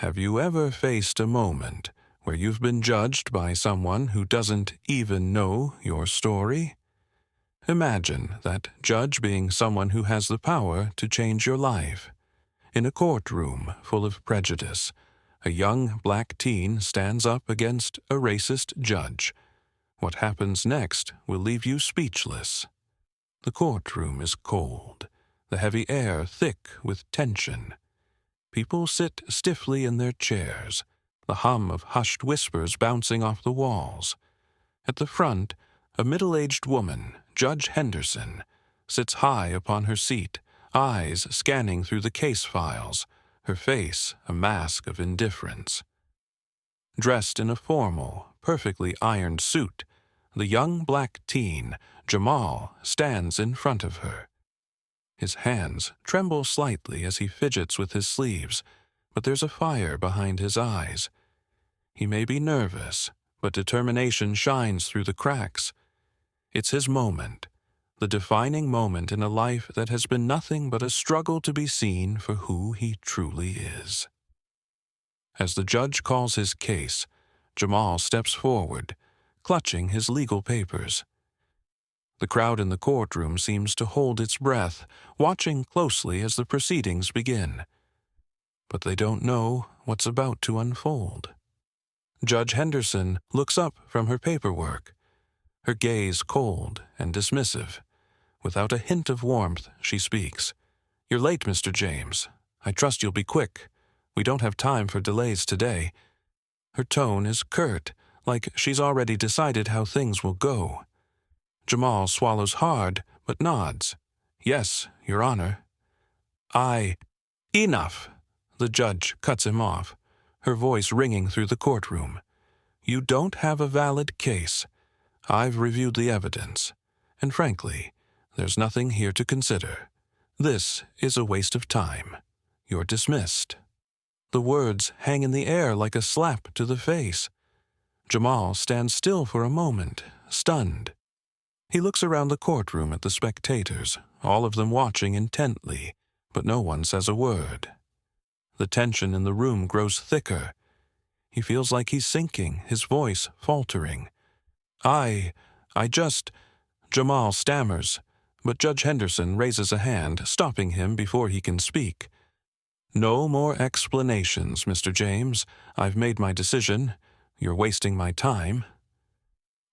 Have you ever faced a moment where you've been judged by someone who doesn't even know your story? Imagine that judge being someone who has the power to change your life. In a courtroom full of prejudice, a young black teen stands up against a racist judge. What happens next will leave you speechless. The courtroom is cold, the heavy air thick with tension. People sit stiffly in their chairs, the hum of hushed whispers bouncing off the walls. At the front, a middle-aged woman, Judge Henderson, sits high upon her seat, eyes scanning through the case files, her face a mask of indifference. Dressed in a formal, perfectly ironed suit, the young black teen, Jamal, stands in front of her. His hands tremble slightly as he fidgets with his sleeves, but there's a fire behind his eyes. He may be nervous, but determination shines through the cracks. It's his moment, the defining moment in a life that has been nothing but a struggle to be seen for who he truly is. As the judge calls his case, Jamal steps forward, clutching his legal papers. The crowd in the courtroom seems to hold its breath, watching closely as the proceedings begin. But they don't know what's about to unfold. Judge Henderson looks up from her paperwork, her gaze cold and dismissive. Without a hint of warmth, she speaks. "You're late, Mr. James. I trust you'll be quick. We don't have time for delays today." Her tone is curt, like she's already decided how things will go. Jamal swallows hard, but nods. "Yes, Your Honor." Enough!" The judge cuts him off, her voice ringing through the courtroom. "You don't have a valid case. I've reviewed the evidence, and frankly, there's nothing here to consider. This is a waste of time. You're dismissed." The words hang in the air like a slap to the face. Jamal stands still for a moment, stunned. He looks around the courtroom at the spectators, all of them watching intently, but no one says a word. The tension in the room grows thicker. He feels like he's sinking, his voice faltering. Jamal stammers, but Judge Henderson raises a hand, stopping him before he can speak. "No more explanations, Mr. James. I've made my decision. You're wasting my time."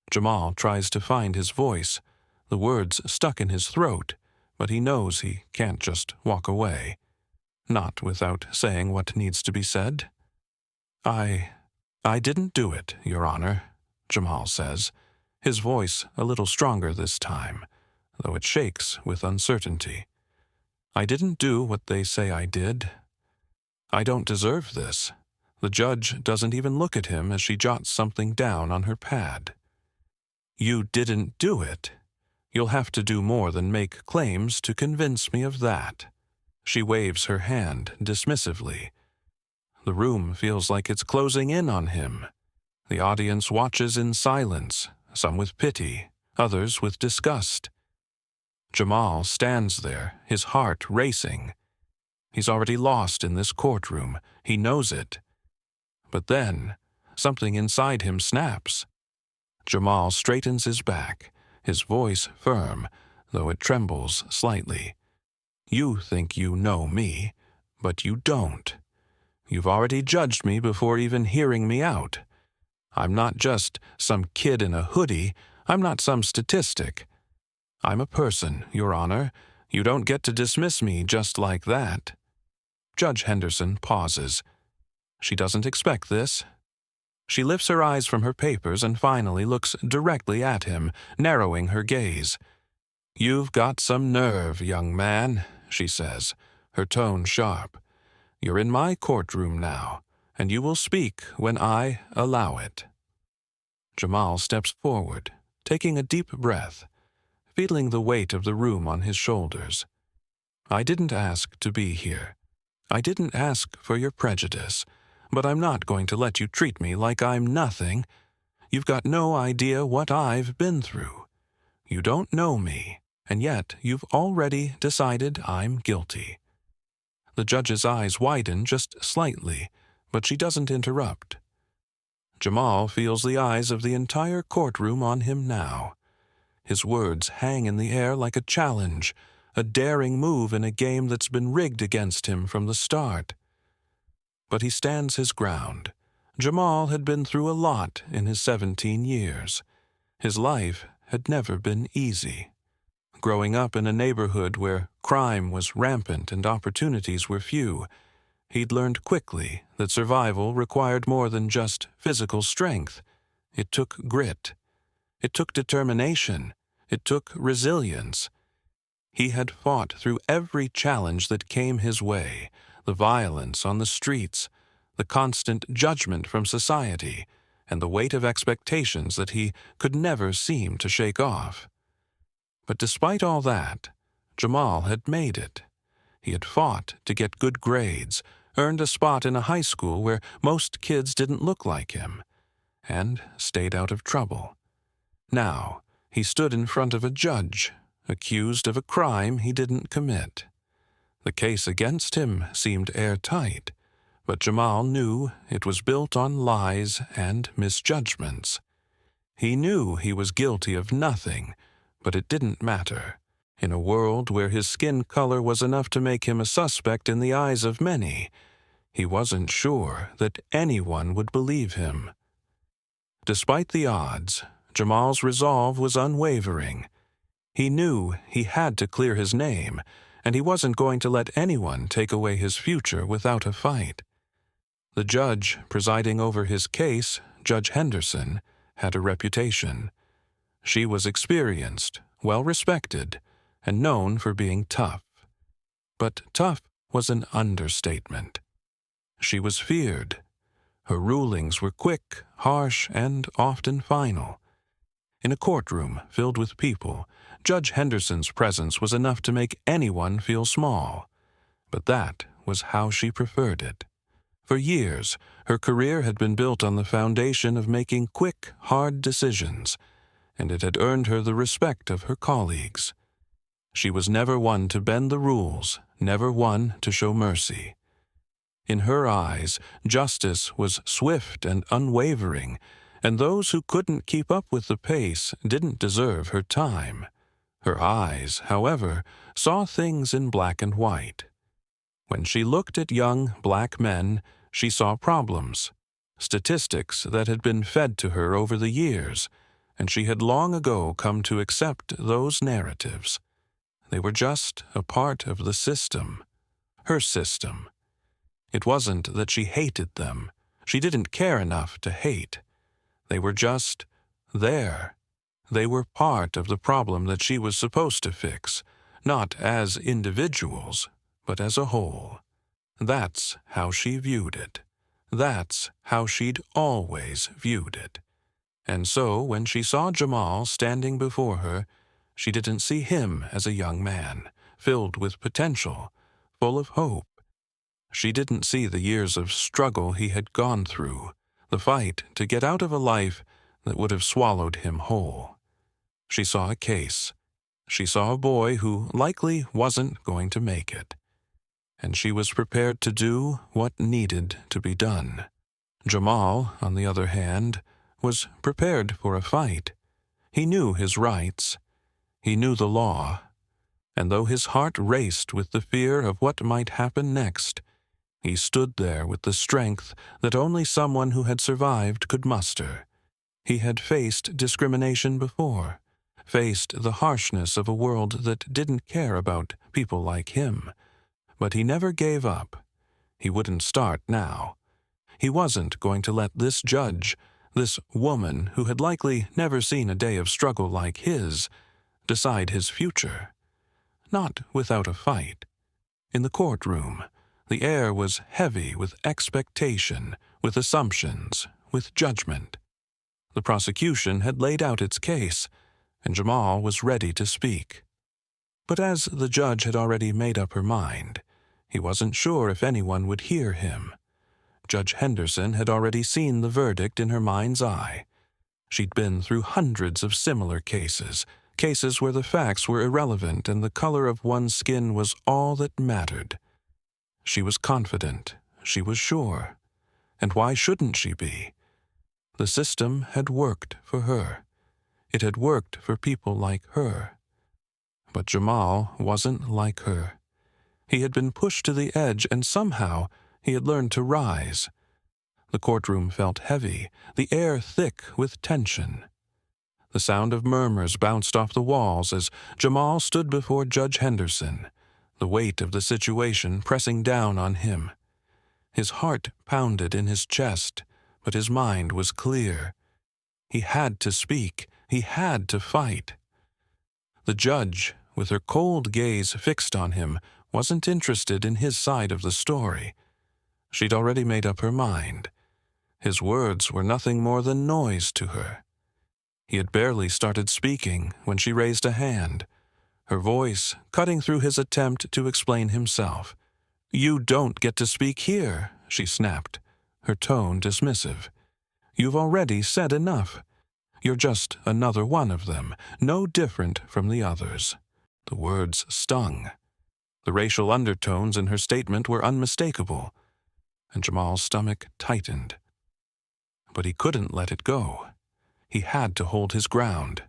Jamal tries to find his voice, the words stuck in his throat, but he knows he can't just walk away. Not without saying what needs to be said. I didn't do it, Your Honor," Jamal says, his voice a little stronger this time, though it shakes with uncertainty. "I didn't do what they say I did. I don't deserve this." The judge doesn't even look at him as she jots something down on her pad. "You didn't do it. You'll have to do more than make claims to convince me of that." She waves her hand dismissively. The room feels like it's closing in on him. The audience watches in silence, some with pity, others with disgust. Jamal stands there, his heart racing. He's already lost in this courtroom. He knows it. But then, something inside him snaps. Jamal straightens his back, his voice firm, though it trembles slightly. "You think you know me, but you don't. You've already judged me before even hearing me out. I'm not just some kid in a hoodie. I'm not some statistic. I'm a person, Your Honor. You don't get to dismiss me just like that." Judge Henderson pauses. She doesn't expect this. She lifts her eyes from her papers and finally looks directly at him, narrowing her gaze. "You've got some nerve, young man," she says, her tone sharp. "You're in my courtroom now, and you will speak when I allow it." Jamal steps forward, taking a deep breath, feeling the weight of the room on his shoulders. "I didn't ask to be here. I didn't ask for your prejudice, but I'm not going to let you treat me like I'm nothing. You've got no idea what I've been through. You don't know me, and yet you've already decided I'm guilty." The judge's eyes widen just slightly, but she doesn't interrupt. Jamal feels the eyes of the entire courtroom on him now. His words hang in the air like a challenge, a daring move in a game that's been rigged against him from the start. But he stands his ground. Jamal had been through a lot in his 17 years. His life had never been easy. Growing up in a neighborhood where crime was rampant and opportunities were few, he'd learned quickly that survival required more than just physical strength. It took grit. It took determination. It took resilience. He had fought through every challenge that came his way, the violence on the streets, the constant judgment from society, and the weight of expectations that he could never seem to shake off. But despite all that, Jamal had made it. He had fought to get good grades, earned a spot in a high school where most kids didn't look like him, and stayed out of trouble. Now, he stood in front of a judge, accused of a crime he didn't commit. The case against him seemed airtight, but Jamal knew it was built on lies and misjudgments. He knew he was guilty of nothing, but it didn't matter. In a world where his skin color was enough to make him a suspect in the eyes of many, he wasn't sure that anyone would believe him. Despite the odds, Jamal's resolve was unwavering. He knew he had to clear his name, and he wasn't going to let anyone take away his future without a fight. The judge presiding over his case, Judge Henderson, had a reputation. She was experienced, well-respected, and known for being tough. But tough was an understatement. She was feared. Her rulings were quick, harsh, and often final. In a courtroom filled with people, Judge Henderson's presence was enough to make anyone feel small. But that was how she preferred it. For years, her career had been built on the foundation of making quick, hard decisions, and it had earned her the respect of her colleagues. She was never one to bend the rules, never one to show mercy. In her eyes, justice was swift and unwavering, and those who couldn't keep up with the pace didn't deserve her time. Her eyes, however, saw things in black and white. When she looked at young black men, she saw problems, statistics that had been fed to her over the years, and she had long ago come to accept those narratives. They were just a part of the system, her system. It wasn't that she hated them. She didn't care enough to hate. They were just there. They were part of the problem that she was supposed to fix, not as individuals, but as a whole. That's how she viewed it. That's how she'd always viewed it. And so when she saw Jamal standing before her, she didn't see him as a young man, filled with potential, full of hope. She didn't see the years of struggle he had gone through, the fight to get out of a life that would have swallowed him whole. She saw a case. She saw a boy who likely wasn't going to make it. And she was prepared to do what needed to be done. Jamal, on the other hand, was prepared for a fight. He knew his rights. He knew the law. And though his heart raced with the fear of what might happen next, he stood there with the strength that only someone who had survived could muster. He had faced discrimination before, faced the harshness of a world that didn't care about people like him. But he never gave up. He wouldn't start now. He wasn't going to let this judge, this woman who had likely never seen a day of struggle like his, decide his future. Not without a fight. In the courtroom, the air was heavy with expectation, with assumptions, with judgment. The prosecution had laid out its case, and Jamal was ready to speak. But as the judge had already made up her mind, he wasn't sure if anyone would hear him. Judge Henderson had already seen the verdict in her mind's eye. She'd been through hundreds of similar cases, cases where the facts were irrelevant and the color of one's skin was all that mattered. She was confident. She was sure. And why shouldn't she be? The system had worked for her. It had worked for people like her. But Jamal wasn't like her. He had been pushed to the edge, and somehow he had learned to rise. The courtroom felt heavy, the air thick with tension. The sound of murmurs bounced off the walls as Jamal stood before Judge Henderson, the weight of the situation pressing down on him. His heart pounded in his chest, but his mind was clear. He had to speak. He had to fight. The judge, with her cold gaze fixed on him, wasn't interested in his side of the story. She'd already made up her mind. His words were nothing more than noise to her. He had barely started speaking when she raised a hand, her voice cutting through his attempt to explain himself. "You don't get to speak here," she snapped, her tone dismissive. "You've already said enough. You're just another one of them, no different from the others." The words stung. The racial undertones in her statement were unmistakable, and Jamal's stomach tightened. But he couldn't let it go. He had to hold his ground.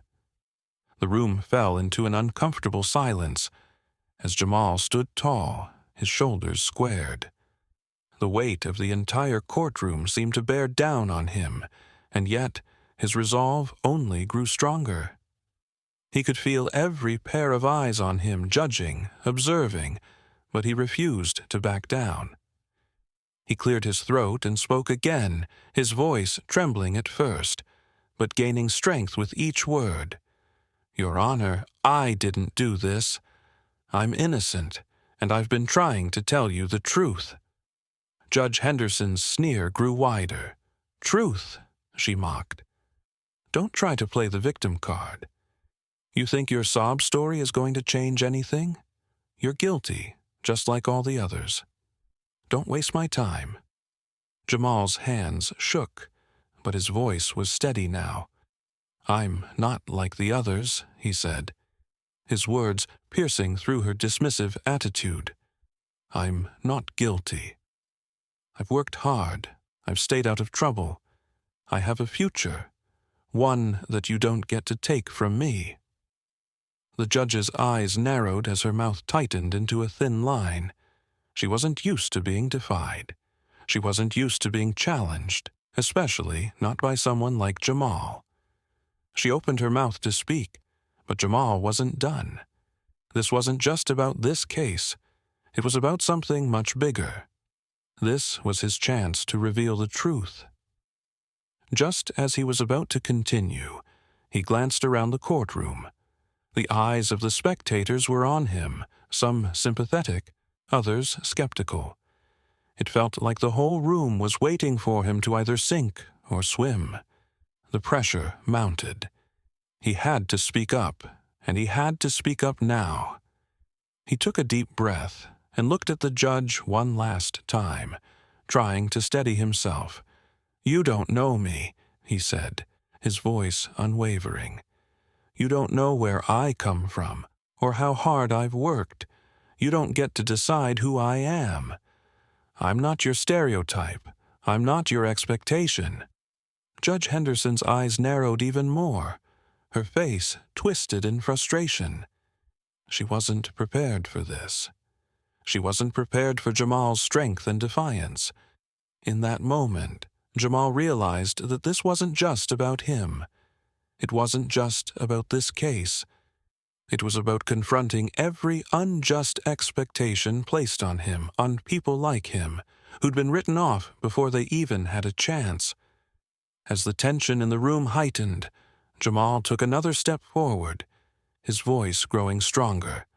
The room fell into an uncomfortable silence as Jamal stood tall, his shoulders squared. The weight of the entire courtroom seemed to bear down on him, and yet his resolve only grew stronger. He could feel every pair of eyes on him, judging, observing, but he refused to back down. He cleared his throat and spoke again, his voice trembling at first, but gaining strength with each word. "Your Honor, I didn't do this. I'm innocent, and I've been trying to tell you the truth." Judge Henderson's sneer grew wider. "Truth," she mocked. "Don't try to play the victim card. You think your sob story is going to change anything? You're guilty, just like all the others. Don't waste my time." Jamal's hands shook, but his voice was steady now. "I'm not like the others," he said, his words piercing through her dismissive attitude. "I'm not guilty. I've worked hard. I've stayed out of trouble. I have a future, one that you don't get to take from me." The judge's eyes narrowed as her mouth tightened into a thin line. She wasn't used to being defied. She wasn't used to being challenged, especially not by someone like Jamal. She opened her mouth to speak, but Jamal wasn't done. This wasn't just about this case. It was about something much bigger. This was his chance to reveal the truth. Just as he was about to continue, he glanced around the courtroom. The eyes of the spectators were on him, some sympathetic, others skeptical. It felt like the whole room was waiting for him to either sink or swim. The pressure mounted. He had to speak up, and he had to speak up now. He took a deep breath and looked at the judge one last time, trying to steady himself. "You don't know me," he said, his voice unwavering. "You don't know where I come from, or how hard I've worked. You don't get to decide who I am. I'm not your stereotype. I'm not your expectation." Judge Henderson's eyes narrowed even more, her face twisted in frustration. She wasn't prepared for this. She wasn't prepared for Jamal's strength and defiance. In that moment, Jamal realized that this wasn't just about him. It wasn't just about this case. It was about confronting every unjust expectation placed on him, on people like him, who'd been written off before they even had a chance. As the tension in the room heightened, Jamal took another step forward, his voice growing stronger.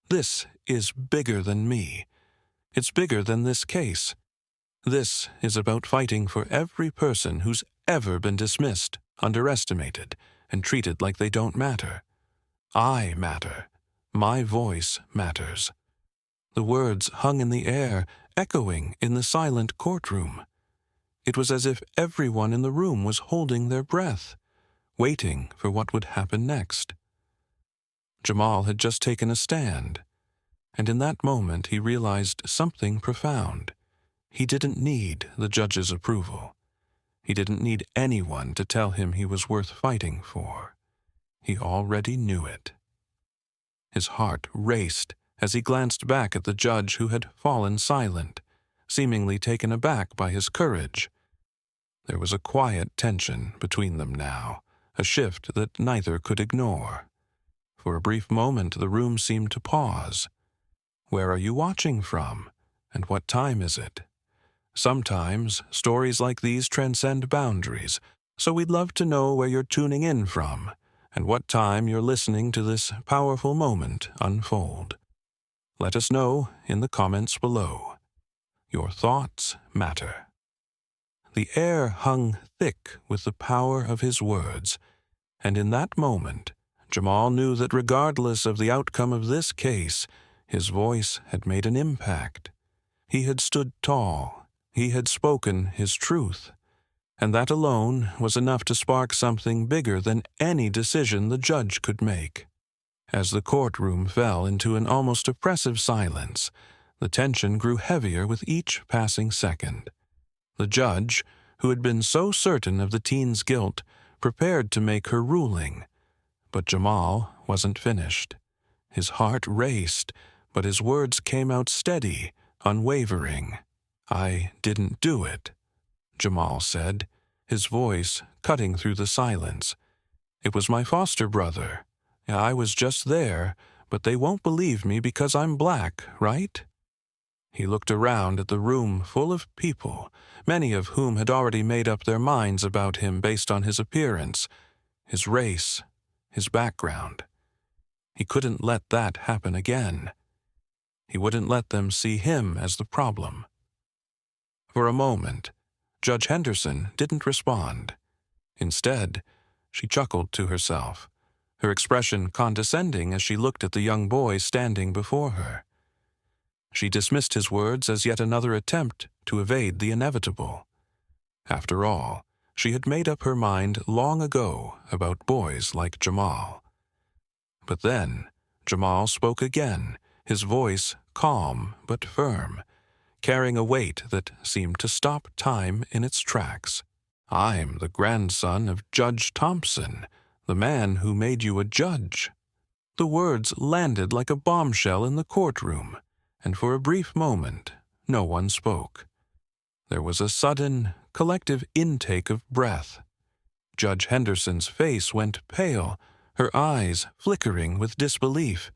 "This is bigger than me. It's bigger than this case. This is about fighting for every person who's ever been dismissed, underestimated, and treated like they don't matter. I matter. My voice matters." The words hung in the air, echoing in the silent courtroom. It was as if everyone in the room was holding their breath, waiting for what would happen next. Jamal had just taken a stand, and in that moment he realized something profound. He didn't need the judge's approval. He didn't need anyone to tell him he was worth fighting for. He already knew it. His heart raced as he glanced back at the judge who had fallen silent, seemingly taken aback by his courage. There was a quiet tension between them now, a shift that neither could ignore. For a brief moment the room seemed to pause. Where are you watching from? And what time is it? Sometimes stories like these transcend boundaries, so we'd love to know where you're tuning in from and what time you're listening to this powerful moment unfold. Let us know in the comments below. Your thoughts matter. The air hung thick with the power of his words, and in that moment, Jamal knew that regardless of the outcome of this case, his voice had made an impact. He had stood tall. He had spoken his truth. And that alone was enough to spark something bigger than any decision the judge could make. As the courtroom fell into an almost oppressive silence, the tension grew heavier with each passing second. The judge, who had been so certain of the teen's guilt, prepared to make her ruling. But Jamal wasn't finished. His heart raced, but his words came out steady, unwavering. "I didn't do it," Jamal said, his voice cutting through the silence. "It was my foster brother. I was just there, but they won't believe me because I'm black, right?" He looked around at the room full of people, many of whom had already made up their minds about him based on his appearance, his race, his background. He couldn't let that happen again. He wouldn't let them see him as the problem. For a moment, Judge Henderson didn't respond. Instead, she chuckled to herself, her expression condescending as she looked at the young boy standing before her. She dismissed his words as yet another attempt to evade the inevitable. After all, she had made up her mind long ago about boys like Jamal. But then, Jamal spoke again, his voice calm but firm, carrying a weight that seemed to stop time in its tracks. "I'm the grandson of Judge Thompson, the man who made you a judge." The words landed like a bombshell in the courtroom, and for a brief moment, no one spoke. There was a sudden, collective intake of breath. Judge Henderson's face went pale, her eyes flickering with disbelief.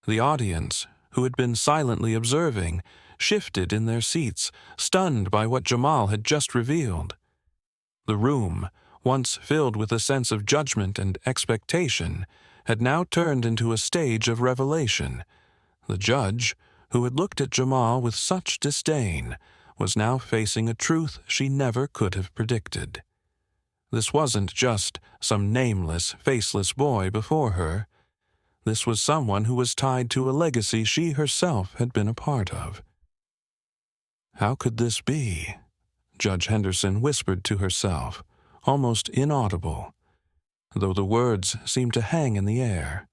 The audience, who had been silently observing, shifted in their seats, stunned by what Jamal had just revealed. The room, once filled with a sense of judgment and expectation, had now turned into a stage of revelation. The judge, who had looked at Jamal with such disdain, was now facing a truth she never could have predicted. This wasn't just some nameless, faceless boy before her. This was someone who was tied to a legacy she herself had been a part of. "How could this be?" Judge Henderson whispered to herself, almost inaudible, though the words seemed to hang in the air.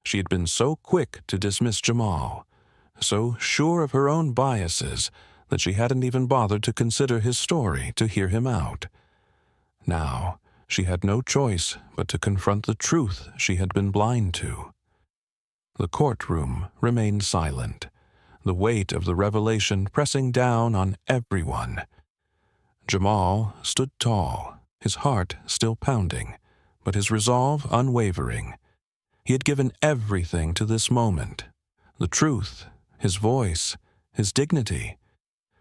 She had been so quick to dismiss Jamal, so sure of her own biases that she hadn't even bothered to consider his story to hear him out. Now, she had no choice but to confront the truth she had been blind to. The courtroom remained silent, the weight of the revelation pressing down on everyone. Jamal stood tall, his heart still pounding, but his resolve unwavering. He had given everything to this moment. The truth, his voice, his dignity.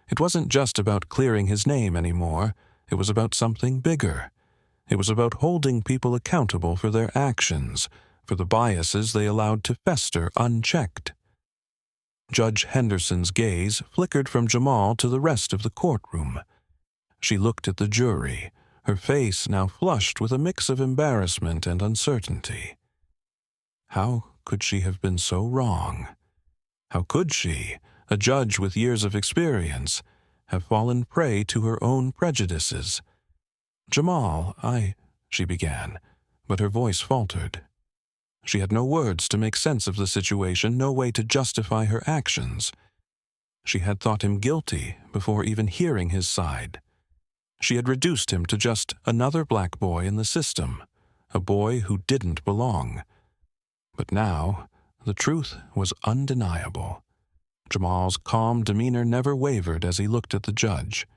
It wasn't just about clearing his name anymore. It was about something bigger. It was about holding people accountable for their actions, for the biases they allowed to fester unchecked. Judge Henderson's gaze flickered from Jamal to the rest of the courtroom. She looked at the jury, her face now flushed with a mix of embarrassment and uncertainty. How could she have been so wrong? How could she, a judge with years of experience, have fallen prey to her own prejudices? "Jamal, she began, but her voice faltered. She had no words to make sense of the situation, no way to justify her actions. She had thought him guilty before even hearing his side. She had reduced him to just another black boy in the system, a boy who didn't belong. But now, the truth was undeniable. Jamal's calm demeanor never wavered as he looked at the judge.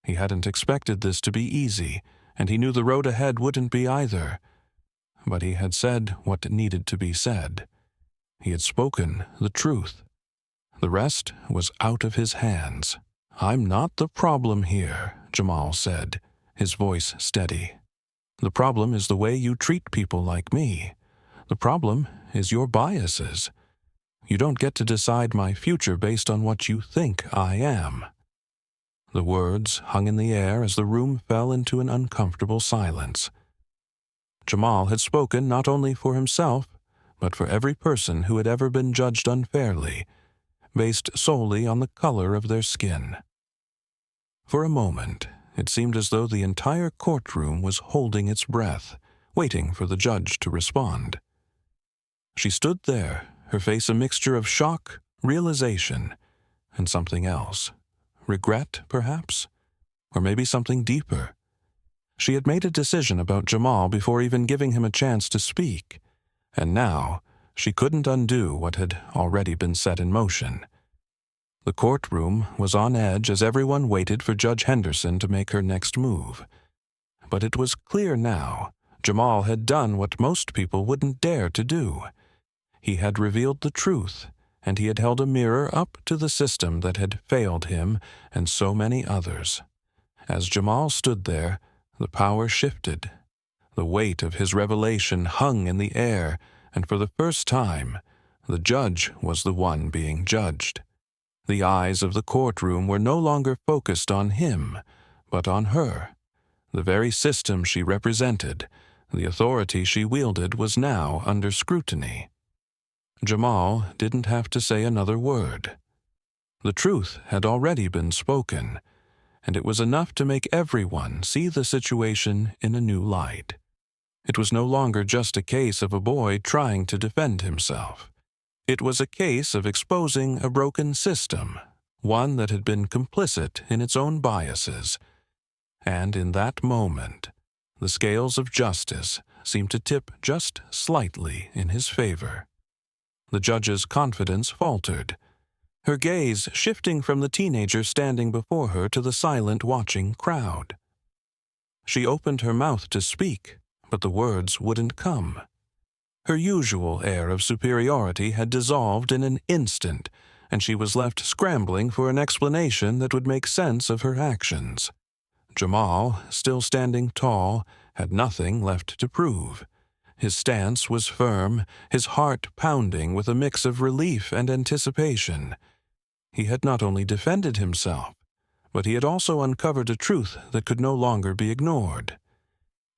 He hadn't expected this to be easy, and he knew the road ahead wouldn't be either. But he had said what needed to be said. He had spoken the truth. The rest was out of his hands. "I'm not the problem here," Jamal said, his voice steady. "The problem is the way you treat people like me. The problem is your biases. You don't get to decide my future based on what you think I am." The words hung in the air as the room fell into an uncomfortable silence. Jamal had spoken not only for himself, but for every person who had ever been judged unfairly, based solely on the color of their skin. For a moment, it seemed as though the entire courtroom was holding its breath, waiting for the judge to respond. She stood there, her face a mixture of shock, realization, and something else. Regret, perhaps? Or maybe something deeper. She had made a decision about Jamal before even giving him a chance to speak, and now she couldn't undo what had already been set in motion. The courtroom was on edge as everyone waited for Judge Henderson to make her next move. But it was clear now Jamal had done what most people wouldn't dare to do. He had revealed the truth, and he had held a mirror up to the system that had failed him and so many others. As Jamal stood there, the power shifted. The weight of his revelation hung in the air, and for the first time, the judge was the one being judged. The eyes of the courtroom were no longer focused on him, but on her. The very system she represented, the authority she wielded, was now under scrutiny. Jamal didn't have to say another word. The truth had already been spoken, and it was enough to make everyone see the situation in a new light. It was no longer just a case of a boy trying to defend himself. It was a case of exposing a broken system, one that had been complicit in its own biases. And in that moment, the scales of justice seemed to tip just slightly in his favor. The judge's confidence faltered, her gaze shifting from the teenager standing before her to the silent, watching crowd. She opened her mouth to speak, but the words wouldn't come. Her usual air of superiority had dissolved in an instant, and she was left scrambling for an explanation that would make sense of her actions. Jamal, still standing tall, had nothing left to prove. His stance was firm, his heart pounding with a mix of relief and anticipation. He had not only defended himself, but he had also uncovered a truth that could no longer be ignored.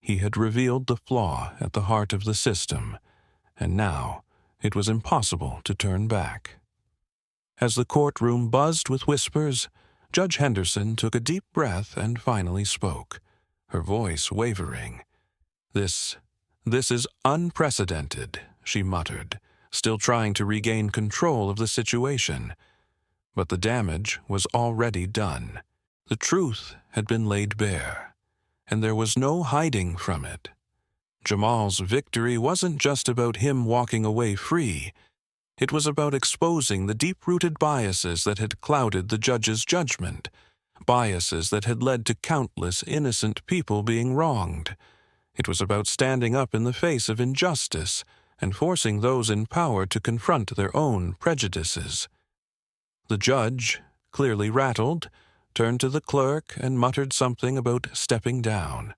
He had revealed the flaw at the heart of the system, and now it was impossible to turn back. As the courtroom buzzed with whispers, Judge Henderson took a deep breath and finally spoke, her voice wavering. This is unprecedented," she muttered, still trying to regain control of the situation. But the damage was already done. The truth had been laid bare, and there was no hiding from it. Jamal's victory wasn't just about him walking away free. It was about exposing the deep-rooted biases that had clouded the judge's judgment, biases that had led to countless innocent people being wronged. It was about standing up in the face of injustice and forcing those in power to confront their own prejudices. The judge, clearly rattled, turned to the clerk and muttered something about stepping down.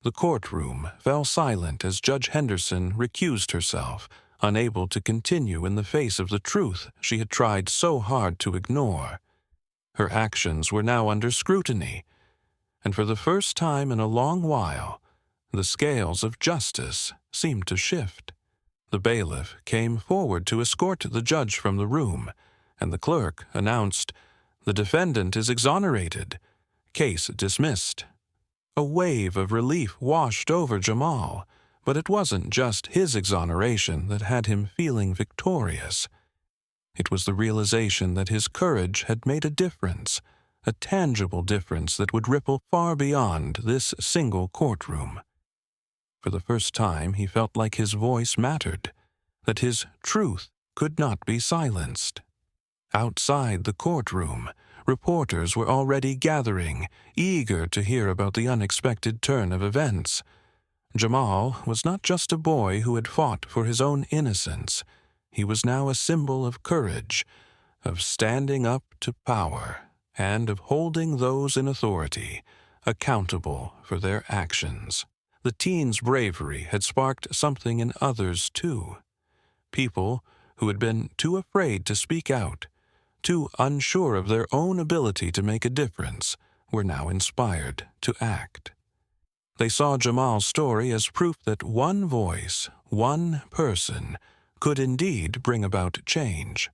The courtroom fell silent as Judge Henderson recused herself, unable to continue in the face of the truth she had tried so hard to ignore. Her actions were now under scrutiny, and for the first time in a long while, the scales of justice seemed to shift. The bailiff came forward to escort the judge from the room, and the clerk announced, "The defendant is exonerated. Case dismissed." A wave of relief washed over Jamal, but it wasn't just his exoneration that had him feeling victorious. It was the realization that his courage had made a difference, a tangible difference that would ripple far beyond this single courtroom. For the first time, he felt like his voice mattered, that his truth could not be silenced. Outside the courtroom, reporters were already gathering, eager to hear about the unexpected turn of events. Jamal was not just a boy who had fought for his own innocence. He was now a symbol of courage, of standing up to power, and of holding those in authority accountable for their actions. The teen's bravery had sparked something in others, too. People who had been too afraid to speak out, too unsure of their own ability to make a difference, were now inspired to act. They saw Jamal's story as proof that one voice, one person, could indeed bring about change.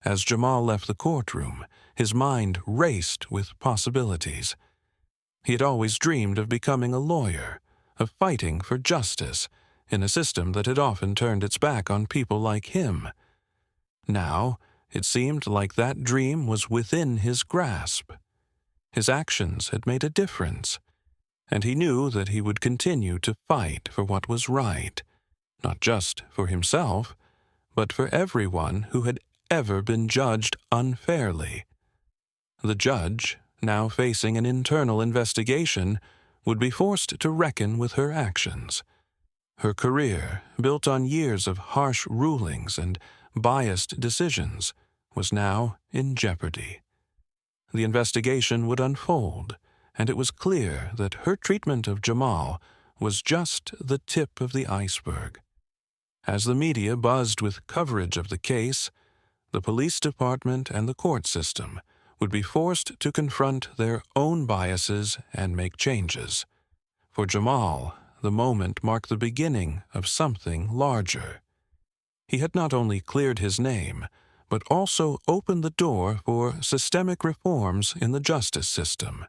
As Jamal left the courtroom, his mind raced with possibilities. He had always dreamed of becoming a lawyer, of fighting for justice in a system that had often turned its back on people like him. Now, it seemed like that dream was within his grasp. His actions had made a difference, and he knew that he would continue to fight for what was right, not just for himself, but for everyone who had ever been judged unfairly. The judge, now facing an internal investigation, would be forced to reckon with her actions. Her career, built on years of harsh rulings and biased decisions, was now in jeopardy. The investigation would unfold, and it was clear that her treatment of Jamal was just the tip of the iceberg. As the media buzzed with coverage of the case, the police department and the court system would be forced to confront their own biases and make changes. For Jamal, the moment marked the beginning of something larger. He had not only cleared his name, but also opened the door for systemic reforms in the justice system.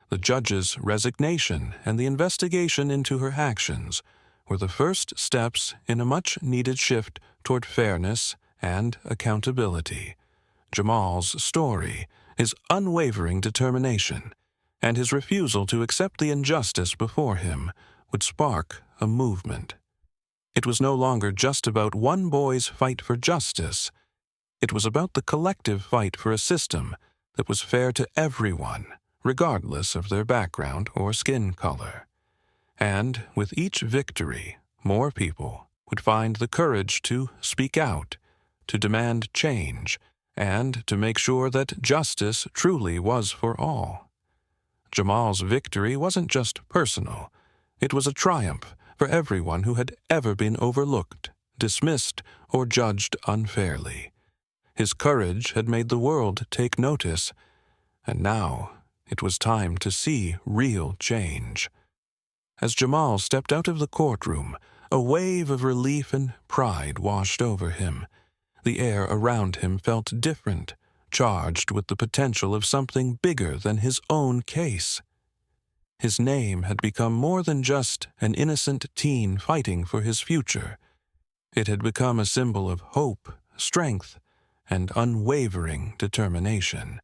The judge's resignation and the investigation into her actions were the first steps in a much-needed shift toward fairness and accountability. Jamal's story, his unwavering determination, and his refusal to accept the injustice before him would spark a movement. It was no longer just about one boy's fight for justice. It was about the collective fight for a system that was fair to everyone, regardless of their background or skin color. And with each victory, more people would find the courage to speak out, to demand change, and to make sure that justice truly was for all. Jamal's victory wasn't just personal. It was a triumph for everyone who had ever been overlooked, dismissed, or judged unfairly. His courage had made the world take notice, and now it was time to see real change. As Jamal stepped out of the courtroom, a wave of relief and pride washed over him. The air around him felt different, charged with the potential of something bigger than his own case. His name had become more than just an innocent teen fighting for his future. It had become a symbol of hope, strength, and unwavering determination.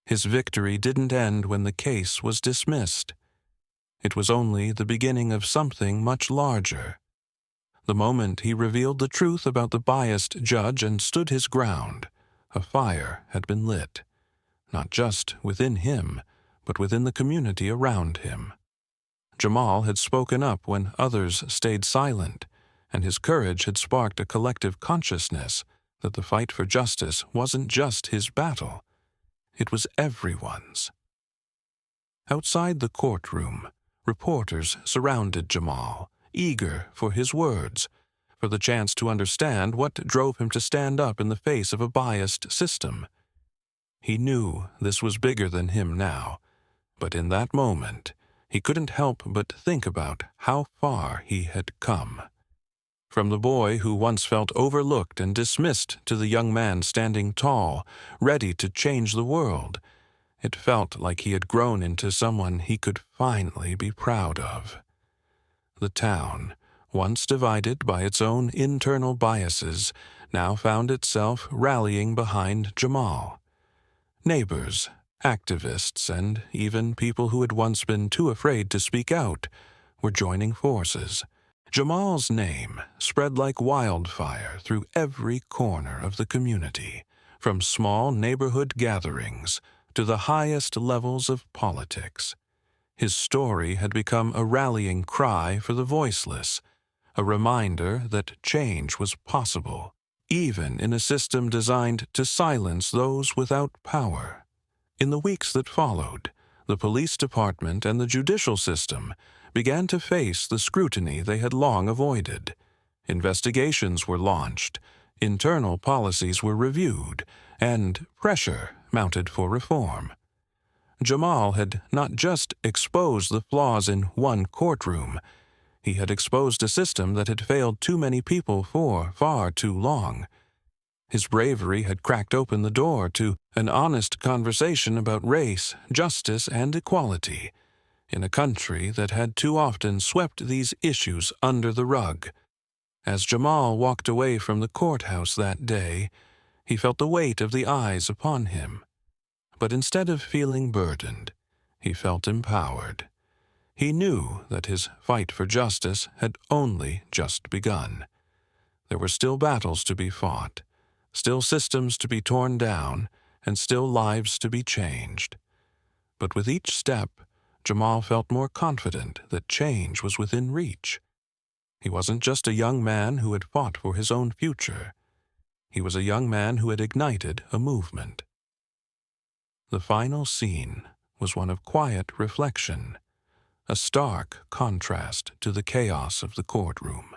His victory didn't end when the case was dismissed. It was only the beginning of something much larger. The moment he revealed the truth about the biased judge and stood his ground, a fire had been lit, not just within him, but within the community around him. Jamal had spoken up when others stayed silent, and his courage had sparked a collective consciousness that the fight for justice wasn't just his battle, it was everyone's. Outside the courtroom, reporters surrounded Jamal, eager for his words, for the chance to understand what drove him to stand up in the face of a biased system. He knew this was bigger than him now, but in that moment, he couldn't help but think about how far he had come. From the boy who once felt overlooked and dismissed to the young man standing tall, ready to change the world, it felt like he had grown into someone he could finally be proud of. The town, once divided by its own internal biases, now found itself rallying behind Jamal. Neighbors, activists, and even people who had once been too afraid to speak out were joining forces. Jamal's name spread like wildfire through every corner of the community, from small neighborhood gatherings to the highest levels of politics. His story had become a rallying cry for the voiceless, a reminder that change was possible, even in a system designed to silence those without power. In the weeks that followed, the police department and the judicial system began to face the scrutiny they had long avoided. Investigations were launched, internal policies were reviewed, and pressure mounted for reform. Jamal had not just exposed the flaws in one courtroom, he had exposed a system that had failed too many people for far too long. His bravery had cracked open the door to an honest conversation about race, justice, and equality, in a country that had too often swept these issues under the rug. As Jamal walked away from the courthouse that day, he felt the weight of the eyes upon him. But instead of feeling burdened, he felt empowered. He knew that his fight for justice had only just begun. There were still battles to be fought, still systems to be torn down, and still lives to be changed. But with each step, Jamal felt more confident that change was within reach. He wasn't just a young man who had fought for his own future. He was a young man who had ignited a movement. The final scene was one of quiet reflection, a stark contrast to the chaos of the courtroom.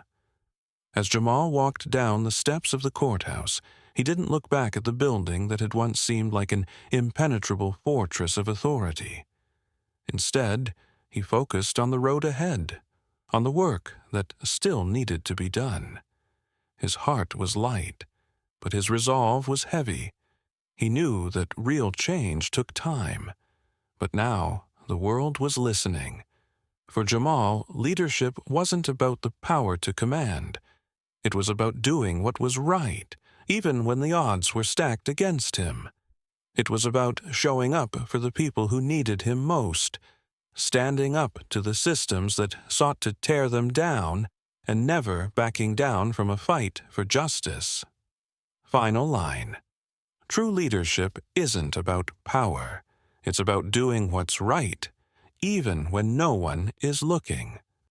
As Jamal walked down the steps of the courthouse, he didn't look back at the building that had once seemed like an impenetrable fortress of authority. Instead, he focused on the road ahead, on the work that still needed to be done. His heart was light, but his resolve was heavy. He knew that real change took time, but now the world was listening. For Jamal, leadership wasn't about the power to command. It was about doing what was right, even when the odds were stacked against him. It was about showing up for the people who needed him most, standing up to the systems that sought to tear them down, and never backing down from a fight for justice. Final line. True leadership isn't about power. It's about doing what's right, even when no one is looking.